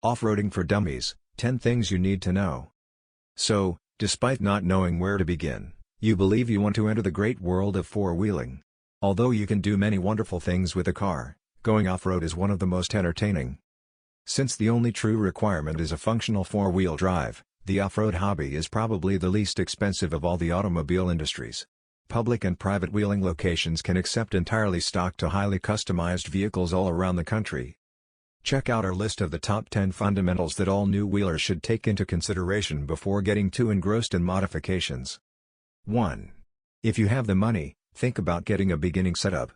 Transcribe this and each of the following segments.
Off-roading for Dummies, 10 things you need to know. So, despite not knowing where to begin, you believe you want to enter the great world of four-wheeling. Although you can do many wonderful things with a car, going off-road is one of the most entertaining. Since the only true requirement is a functional four-wheel drive, the off-road hobby is probably the least expensive of all the automobile industries. Public and private wheeling locations can accept entirely stock to highly customized vehicles all around the country. Check out our list of the top 10 fundamentals that all new wheelers should take into consideration before getting too engrossed in modifications. 1. If you have the money, think about getting a beginning setup.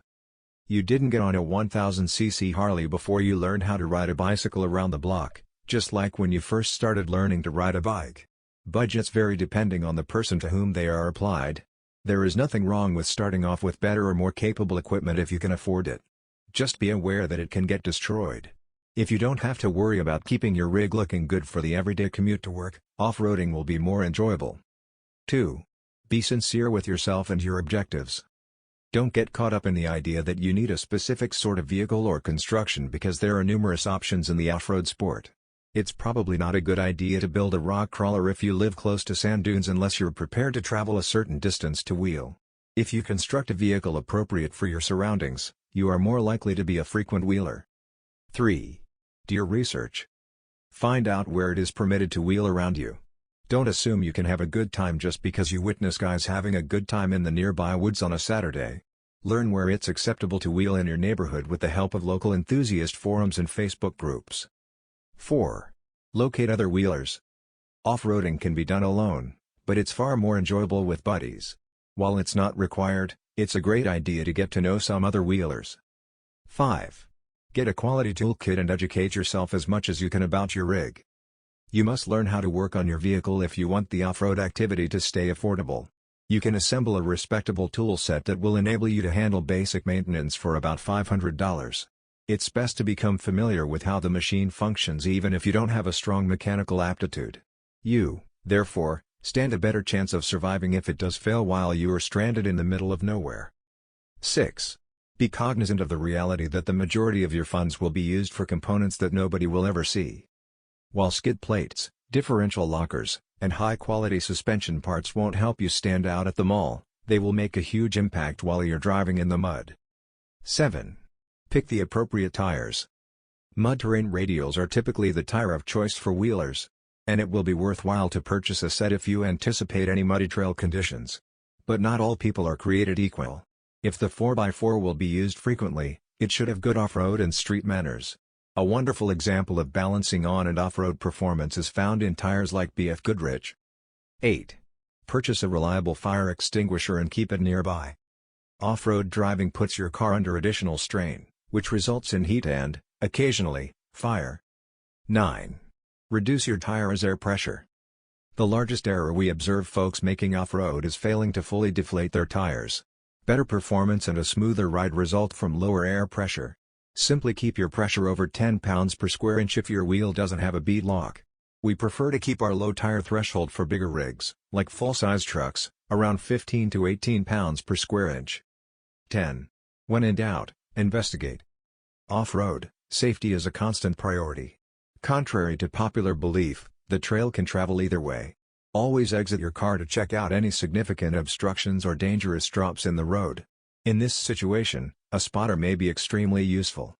You didn't get on a 1000cc Harley before you learned how to ride a bicycle around the block, just like when you first started learning to ride a bike. Budgets vary depending on the person to whom they are applied. There is nothing wrong with starting off with better or more capable equipment if you can afford it. Just be aware that it can get destroyed. If you don't have to worry about keeping your rig looking good for the everyday commute to work, off-roading will be more enjoyable. 2. Be sincere with yourself and your objectives. Don't get caught up in the idea that you need a specific sort of vehicle or construction because there are numerous options in the off-road sport. It's probably not a good idea to build a rock crawler if you live close to sand dunes unless you're prepared to travel a certain distance to wheel. If you construct a vehicle appropriate for your surroundings, you are more likely to be a frequent wheeler. 3. Do your research. Find out where it is permitted to wheel around you. Don't assume you can have a good time just because you witness guys having a good time in the nearby woods on a Saturday. Learn where it's acceptable to wheel in your neighborhood with the help of local enthusiast forums and Facebook groups. 4. Locate other wheelers. Off-roading can be done alone, but it's far more enjoyable with buddies. While it's not required, it's a great idea to get to know some other wheelers. 5. Get a quality toolkit and educate yourself as much as you can about your rig. You must learn how to work on your vehicle if you want the off-road activity to stay affordable. You can assemble a respectable tool set that will enable you to handle basic maintenance for about $500. It's best to become familiar with how the machine functions even if you don't have a strong mechanical aptitude. You, therefore, stand a better chance of surviving if it does fail while you are stranded in the middle of nowhere. 6. Be cognizant of the reality that the majority of your funds will be used for components that nobody will ever see. While skid plates, differential lockers, and high-quality suspension parts won't help you stand out at the mall, they will make a huge impact while you're driving in the mud. 7. Pick the appropriate tires. Mud-terrain radials are typically the tire of choice for wheelers, and it will be worthwhile to purchase a set if you anticipate any muddy trail conditions. But not all people are created equal. If the 4x4 will be used frequently, it should have good off-road and street manners. A wonderful example of balancing on and off-road performance is found in tires like BF Goodrich. 8. Purchase a reliable fire extinguisher and keep it nearby. Off-road driving puts your car under additional strain, which results in heat and, occasionally, fire. 9. Reduce your tire's air pressure. The largest error we observe folks making off-road is failing to fully deflate their tires. Better performance and a smoother ride result from lower air pressure. Simply keep your pressure over 10 pounds per square inch if your wheel doesn't have a bead lock. We prefer to keep our low tire threshold for bigger rigs, like full-size trucks, around 15 to 18 pounds per square inch. 10. When in doubt, investigate. Off-road, safety is a constant priority. Contrary to popular belief, the trail can travel either way. Always exit your car to check out any significant obstructions or dangerous drops in the road. In this situation, a spotter may be extremely useful.